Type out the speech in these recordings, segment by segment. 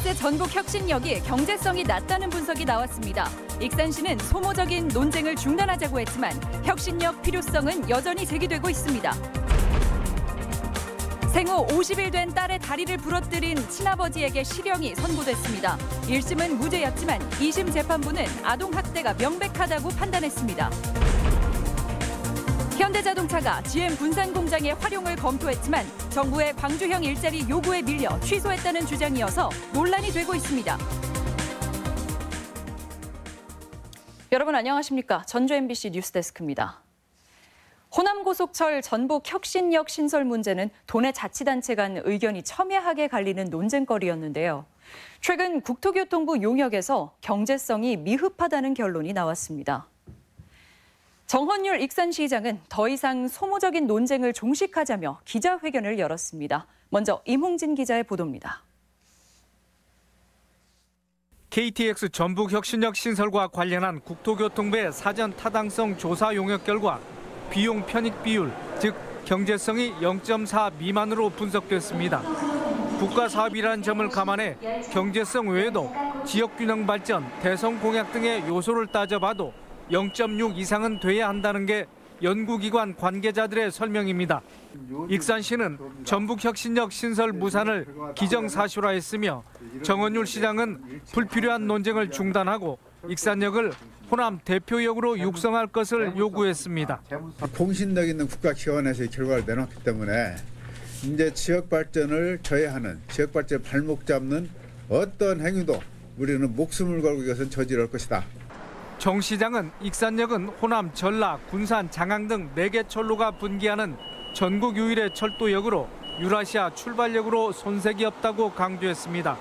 KTX 전북혁신역이 경제성이 낮다는 분석이 나왔습니다. 익산시는 소모적인 논쟁을 중단하자고 했지만 혁신역 필요성은 여전히 제기되고 있습니다. 생후 50일 된 딸의 다리를 부러뜨린 친아버지에게 실형이 선고됐습니다. 1심은 무죄였지만 2심 재판부는 아동학대가 명백하다고 판단했습니다. 현대자동차가 GM 군산 공장의 활용을 검토했지만 정부의 광주형 일자리 요구에 밀려 취소했다는 주장이어서 논란이 되고 있습니다. 여러분 안녕하십니까? 전주 MBC 뉴스데스크입니다. 호남고속철 전북혁신역 신설 문제는 도내 자치단체 간 의견이 첨예하게 갈리는 논쟁거리였는데요. 최근 국토교통부 용역에서 경제성이 미흡하다는 결론이 나왔습니다. 정헌율 익산시장은 더 이상 소모적인 논쟁을 종식하자며 기자회견을 열었습니다. 먼저 임홍진 기자의 보도입니다. KTX 전북혁신역 신설과 관련한 국토교통부의 사전 타당성 조사 용역 결과 비용 편익 비율, 즉 경제성이 0.4 미만으로 분석됐습니다. 국가 사업이라는 점을 감안해 경제성 외에도 지역균형 발전, 대성 공약 등의 요소를 따져봐도 0.6 이상은 돼야 한다는 게 연구기관 관계자들의 설명입니다. 익산시는 전북혁신역 신설 무산을 기정사실화했으며 정헌율 시장은 불필요한 논쟁을 중단하고 익산역을 호남 대표역으로 육성할 것을 요구했습니다. 공신력 있는 국가기관에서의 결과를 내놓기 때문에 이제 지역 발전을 저해하는, 지역 발전에 발목 잡는 어떤 행위도 우리는 목숨을 걸고 이것은 저지를 것이다. 정 시장은 익산역은 호남, 전라, 군산, 장항 등 4개 철로가 분기하는 전국 유일의 철도역으로 유라시아 출발역으로 손색이 없다고 강조했습니다.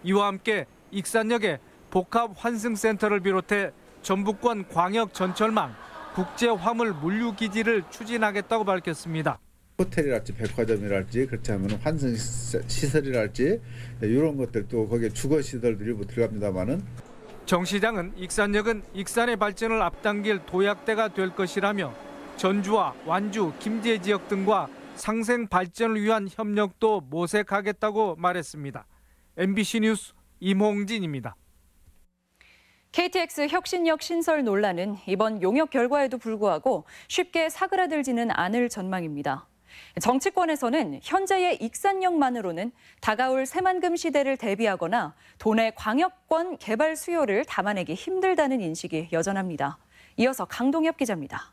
이와 함께 익산역에 복합 환승센터를 비롯해 전북권 광역 전철망, 국제 화물 물류 기지를 추진하겠다고 밝혔습니다. 호텔이랄지 백화점이랄지 그렇지 않으면 환승 시설이랄지 이런 것들 또 거기에 주거 시설들이 들어갑니다만은 정 시장은 익산역은 익산의 발전을 앞당길 도약대가 될 것이라며 전주와 완주, 김제 지역 등과 상생 발전을 위한 협력도 모색하겠다고 말했습니다. MBC 뉴스 임홍진입니다. KTX 혁신역 신설 논란은 이번 용역 결과에도 불구하고 쉽게 사그라들지는 않을 전망입니다. 정치권에서는 현재의 익산역만으로는 다가올 새만금 시대를 대비하거나 도내 광역권 개발 수요를 담아내기 힘들다는 인식이 여전합니다. 이어서 강동엽 기자입니다.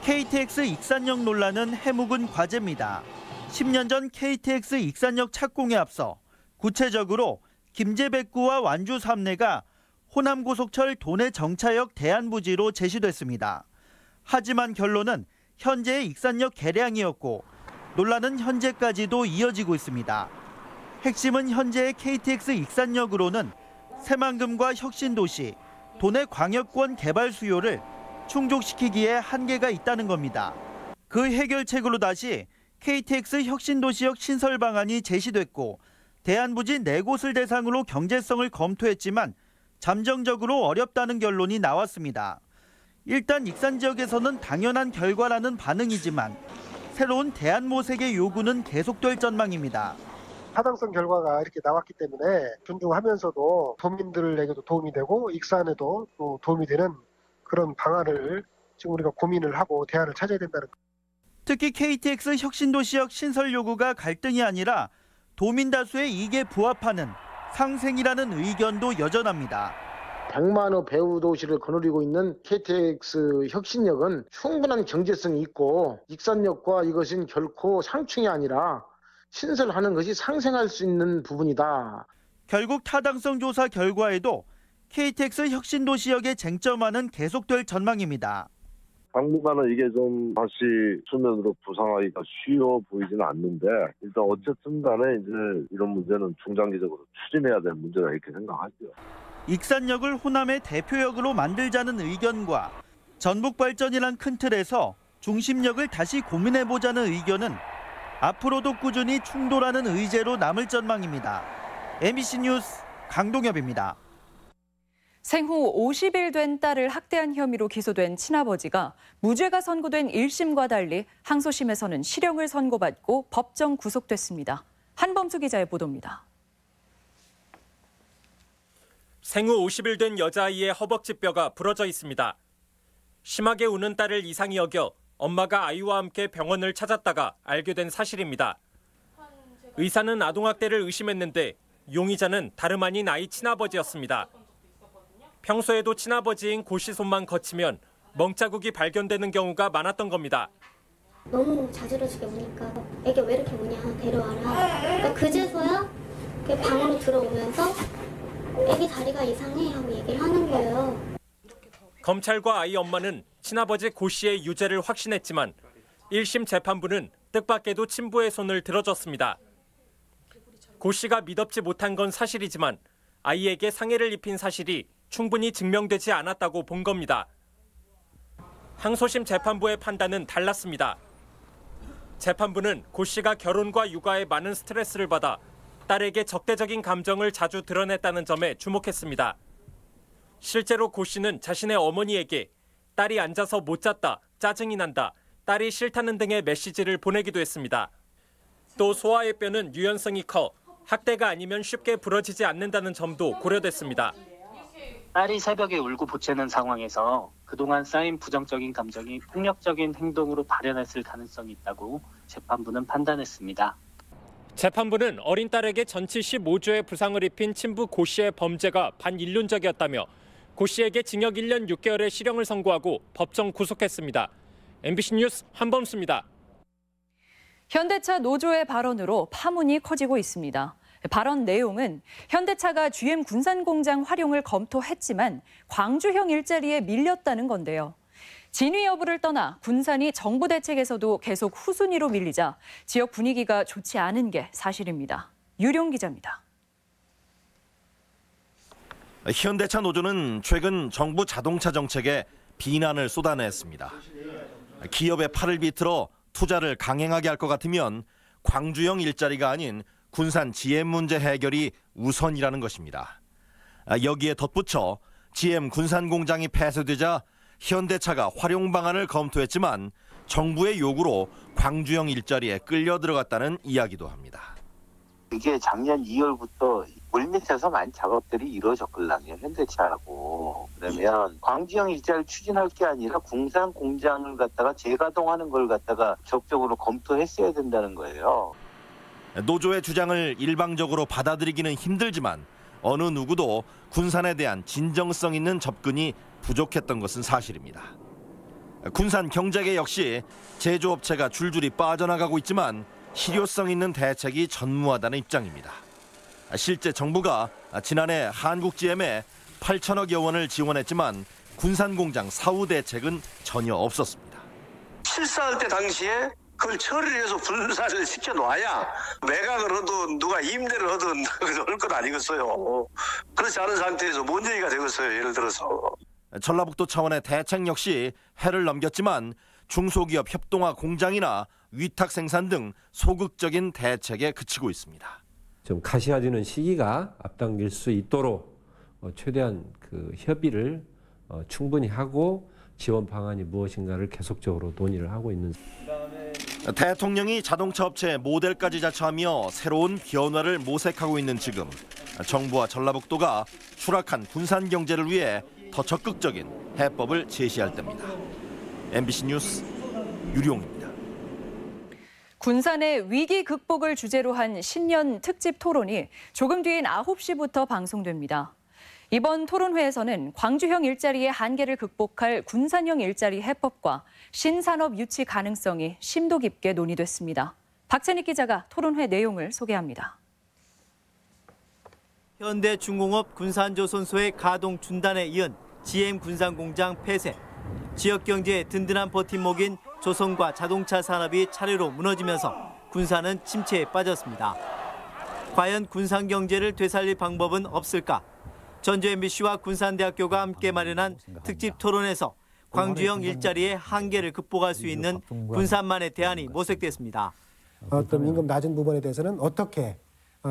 KTX 익산역 논란은 해묵은 과제입니다. 10년 전 KTX 익산역 착공에 앞서 구체적으로 김제백구와 완주 3내가 호남고속철 도내 정차역 대안부지로 제시됐습니다. 하지만 결론은 현재의 익산역 개량이었고 논란은 현재까지도 이어지고 있습니다. 핵심은 현재의 KTX 익산역으로는 새만금과 혁신도시, 도내 광역권 개발 수요를 충족시키기에 한계가 있다는 겁니다. 그 해결책으로 다시 KTX 혁신도시역 신설 방안이 제시됐고 대안부지 4곳을 대상으로 경제성을 검토했지만 잠정적으로 어렵다는 결론이 나왔습니다. 일단 익산 지역에서는 당연한 결과라는 반응이지만 새로운 대안 모색의 요구는 계속될 전망입니다. 타당성 결과가 이렇게 나왔기 때문에 존중하면서도 도민들에게도 도움이 되고 익산에도 또 도움이 되는 그런 방안을 지금 우리가 고민을 하고 대안을 찾아야 된다는 것. 특히 KTX 혁신도시역 신설 요구가 갈등이 아니라 도민 다수의 이익에 부합하는 상생이라는 의견도 여전합니다. 100만호 배후 도시를 거느리고 있는 KTX 혁신역은 충분한 경제성이 있고 익산역과 이것은 결코 상충이 아니라 신설하는 것이 상생할 수 있는 부분이다. 결국 타당성 조사 결과에도 KTX 혁신도시역의 쟁점화는 계속될 전망입니다. 당분간은 이게 좀 다시 수면으로 부상하기가 쉬워 보이지는 않는데 일단 어쨌든 간에 이제 이런 문제는 중장기적으로 추진해야 될 문제다 이렇게 생각하죠. 익산역을 호남의 대표역으로 만들자는 의견과 전북발전이란 큰 틀에서 중심역을 다시 고민해보자는 의견은 앞으로도 꾸준히 충돌하는 의제로 남을 전망입니다. MBC 뉴스 강동엽입니다. 생후 50일 된 딸을 학대한 혐의로 기소된 친아버지가 무죄가 선고된 1심과 달리 항소심에서는 실형을 선고받고 법정 구속됐습니다. 한범수 기자의 보도입니다. 생후 50일 된 여자아이의 허벅지 뼈가 부러져 있습니다. 심하게 우는 딸을 이상히 여겨 엄마가 아이와 함께 병원을 찾았다가 알게 된 사실입니다. 의사는 아동학대를 의심했는데 용의자는 다름 아닌 아이 친아버지였습니다. 평소에도 친아버지인 고 씨 손만 거치면 멍자국이 발견되는 경우가 많았던 겁니다. 너무 자지러지게 우니까 애기 왜 이렇게 우냐 데려와라. 그러니까 그제서야 방으로 들어오면서 애기 다리가 이상해 하고 얘기를 하는 거예요. 검찰과 아이 엄마는 친아버지 고 씨의 유죄를 확신했지만 1심 재판부는 뜻밖에도 친부의 손을 들어줬습니다. 고 씨가 미덥지 못한 건 사실이지만 아이에게 상해를 입힌 사실이 충분히 증명되지 않았다고 본 겁니다. 항소심 재판부의 판단은 달랐습니다. 재판부는 고 씨가 결혼과 육아에 많은 스트레스를 받아 딸에게 적대적인 감정을 자주 드러냈다는 점에 주목했습니다. 실제로 고 씨는 자신의 어머니에게 딸이 앉아서 못 잤다, 짜증이 난다, 딸이 싫다는 등의 메시지를 보내기도 했습니다. 또 소아의 뼈는 유연성이 커 학대가 아니면 쉽게 부러지지 않는다는 점도 고려됐습니다. 딸이 새벽에 울고 보채는 상황에서 그동안 쌓인 부정적인 감정이 폭력적인 행동으로 발현했을 가능성이 있다고 재판부는 판단했습니다. 재판부는 어린 딸에게 전치 15조의 부상을 입힌 친부 고 씨의 범죄가 반인륜적이었다며 고 씨에게 징역 1년 6개월의 실형을 선고하고 법정 구속했습니다. MBC 뉴스 한범수입니다. 현대차 노조의 발언으로 파문이 커지고 있습니다. 발언 내용은 현대차가 GM 군산공장 활용을 검토했지만 광주형 일자리에 밀렸다는 건데요. 진위 여부를 떠나 군산이 정부 대책에서도 계속 후순위로 밀리자 지역 분위기가 좋지 않은 게 사실입니다. 유룡 기자입니다. 현대차 노조는 최근 정부 자동차 정책에 비난을 쏟아냈습니다. 기업의 팔을 비틀어 투자를 강행하게 할 것 같으면 광주형 일자리가 아닌 군산 GM 문제 해결이 우선이라는 것입니다. 여기에 덧붙여 GM 군산 공장이 폐쇄되자 현대차가 활용 방안을 검토했지만 정부의 요구로 광주형 일자리에 끌려 들어갔다는 이야기도 합니다. 이게 작년 2월부터 물밑에서 많은 작업들이 이루어졌거든요. 현대차하고. 그러면 광주형 일자리를 추진할 게 아니라 군산 공장을 갖다가 재가동하는 걸 갖다가 적극적으로 검토했어야 된다는 거예요. 노조의 주장을 일방적으로 받아들이기는 힘들지만 어느 누구도 군산에 대한 진정성 있는 접근이 부족했던 것은 사실입니다. 군산 경제계 역시 제조업체가 줄줄이 빠져나가고 있지만 실효성 있는 대책이 전무하다는 입장입니다. 실제 정부가 지난해 한국GM에 8천억여 원을 지원했지만 군산 공장 사후 대책은 전혀 없었습니다. 실사할 때 당시에 그걸 처리를 해서 분산을 시켜놔야 매각을 하든 누가 임대를 하든 그럴 건 아니겠어요. 그렇지 않은 상태에서 뭔 얘기가 되겠어요. 예를 들어서. 전라북도 차원의 대책 역시 해를 넘겼지만 중소기업 협동화 공장이나 위탁 생산 등 소극적인 대책에 그치고 있습니다. 좀 가시화되는 시기가 앞당길 수 있도록 최대한 협의를 충분히 하고 지원 방안이 무엇인가를 계속적으로 논의를 하고 있는. 대통령이 자동차 업체 모델까지 자처하며 새로운 변화를 모색하고 있는 지금 정부와 전라북도가 추락한 군산 경제를 위해 더 적극적인 해법을 제시할 때입니다. MBC 뉴스 유룡입니다. 군산의 위기 극복을 주제로 한 신년 특집 토론이 조금 뒤인 9시부터 방송됩니다. 이번 토론회에서는 광주형 일자리의 한계를 극복할 군산형 일자리 해법과 신산업 유치 가능성이 심도 깊게 논의됐습니다. 박찬익 기자가 토론회 내용을 소개합니다. 현대중공업 군산조선소의 가동 중단에 이은 GM 군산공장 폐쇄, 지역 경제의 든든한 버팀목인 조선과 자동차 산업이 차례로 무너지면서 군산은 침체에 빠졌습니다. 과연 군산 경제를 되살릴 방법은 없을까? 전주 MBC와 군산대학교가 함께 마련한 특집 토론에서 광주형 일자리의 한계를 극복할 수 있는 군산만의 대안이 모색됐습니다. 어떤 임금 낮은 부분에 대해서는 어떻게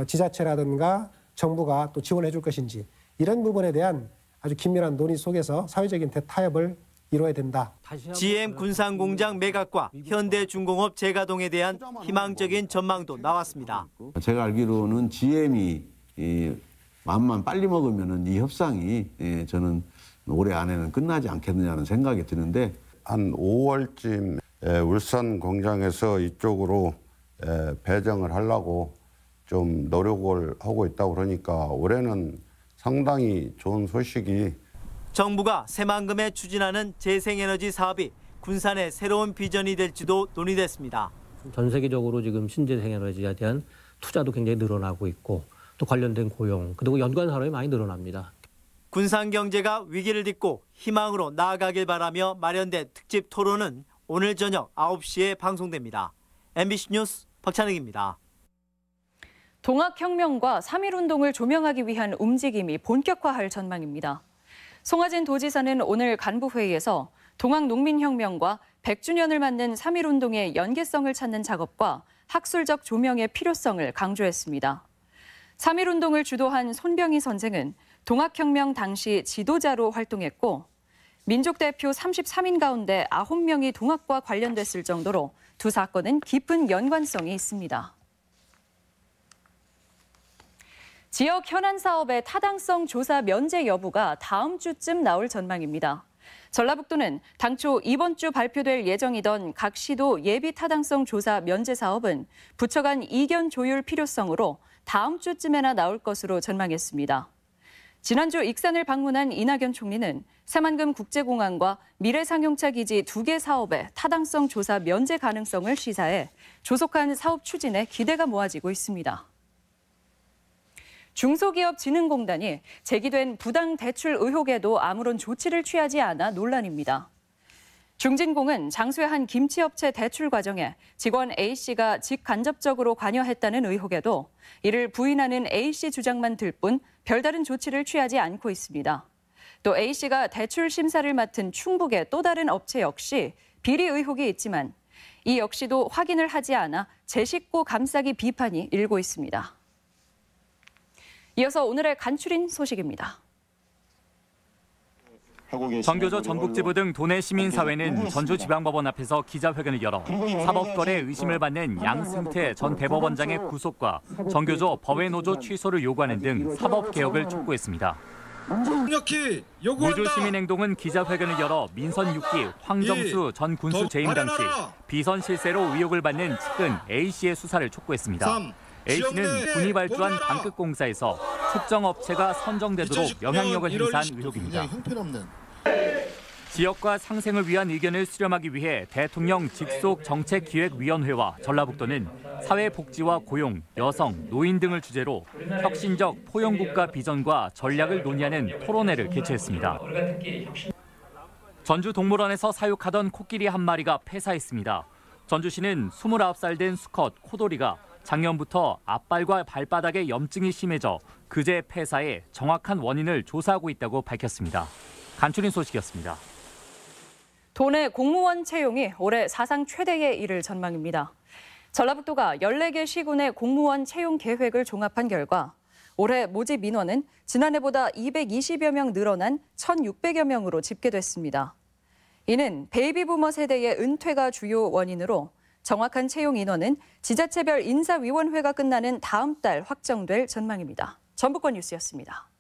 지자체라든가 정부가 또 지원해 줄 것인지 이런 부분에 대한 아주 긴밀한 논의 속에서 사회적인 대타협을 이뤄야 된다. GM 군산공장 매각과 현대중공업 재가동에 대한 희망적인 전망도 나왔습니다. 제가 알기로는 GM이 마음만 빨리 먹으면 이 협상이 저는 올해 안에는 끝나지 않겠느냐는 생각이 드는데 한 5월쯤 울산 공장에서 이쪽으로 배정을 하려고 좀 노력을 하고 있다고 그러니까 올해는 상당히 좋은 소식이. 정부가 새만금에 추진하는 재생에너지 사업이 군산의 새로운 비전이 될지도 논의됐습니다. 전 세계적으로 지금 신재생에너지에 대한 투자도 굉장히 늘어나고 있고 또 관련된 고용 그리고 연관 산업이 많이 늘어납니다. 군산 경제가 위기를 딛고 희망으로 나아가길 바라며 마련된 특집 토론은 오늘 저녁 9시에 방송됩니다. MBC 뉴스 박찬익입니다. 동학혁명과 3.1운동을 조명하기 위한 움직임이 본격화할 전망입니다. 송하진 도지사는 오늘 간부회의에서 동학농민혁명과 100주년을 맞는 3.1운동의 연계성을 찾는 작업과 학술적 조명의 필요성을 강조했습니다. 3.1운동을 주도한 손병희 선생은 동학혁명 당시 지도자로 활동했고 민족대표 33인 가운데 9명이 동학과 관련됐을 정도로 두 사건은 깊은 연관성이 있습니다. 지역 현안 사업의 타당성 조사 면제 여부가 다음 주쯤 나올 전망입니다. 전라북도는 당초 이번 주 발표될 예정이던 각 시도 예비 타당성 조사 면제 사업은 부처 간 이견 조율 필요성으로 다음 주쯤에나 나올 것으로 전망했습니다. 지난주 익산을 방문한 이낙연 총리는 새만금 국제공항과 미래상용차 기지 2개 사업의 타당성 조사 면제 가능성을 시사해 조속한 사업 추진에 기대가 모아지고 있습니다. 중소기업진흥공단이 제기된 부당 대출 의혹에도 아무런 조치를 취하지 않아 논란입니다. 중진공은 장수의 한 김치업체 대출 과정에 직원 A씨가 직간접적으로 관여했다는 의혹에도 이를 부인하는 A씨 주장만 들 뿐 별다른 조치를 취하지 않고 있습니다. 또 A씨가 대출 심사를 맡은 충북의 또 다른 업체 역시 비리 의혹이 있지만 이 역시도 확인을 하지 않아 제식고 감싸기 비판이 일고 있습니다. 이어서 오늘의 간추린 소식입니다. 전교조 전북지부 등 도내 시민사회는 전주지방법원 앞에서 기자회견을 열어 사법거래 의심을 받는 양승태 전 대법원장의 구속과 전교조 법외노조 취소를 요구하는 등 사법개혁을 촉구했습니다. 무주시민행동은 기자회견을 열어 민선 6기 황정수 전 군수 재임 당시 비선 실세로 의혹을 받는 측근 A씨의 수사를 촉구했습니다. A씨는 군이 발주한 방끝공사에서 특정 업체가 선정되도록 영향력을 행사한 의혹입니다. 지역과 상생을 위한 의견을 수렴하기 위해 대통령 직속 정책기획위원회와 전라북도는 사회복지와 고용, 여성, 노인 등을 주제로 혁신적 포용국가 비전과 전략을 논의하는 토론회를 개최했습니다. 전주 동물원에서 사육하던 코끼리 한 마리가 폐사했습니다. 전주시는 29살 된 수컷 코돌이가 작년부터 앞발과 발바닥에 염증이 심해져 그제 폐사해 정확한 원인을 조사하고 있다고 밝혔습니다. 간추린 소식이었습니다. 도내 공무원 채용이 올해 사상 최대에 이를 전망입니다. 전라북도가 14개 시군의 공무원 채용 계획을 종합한 결과 올해 모집 인원은 지난해보다 220여 명 늘어난 1,600여 명으로 집계됐습니다. 이는 베이비부머 세대의 은퇴가 주요 원인으로 정확한 채용 인원은 지자체별 인사위원회가 끝나는 다음 달 확정될 전망입니다. 전북권 뉴스였습니다.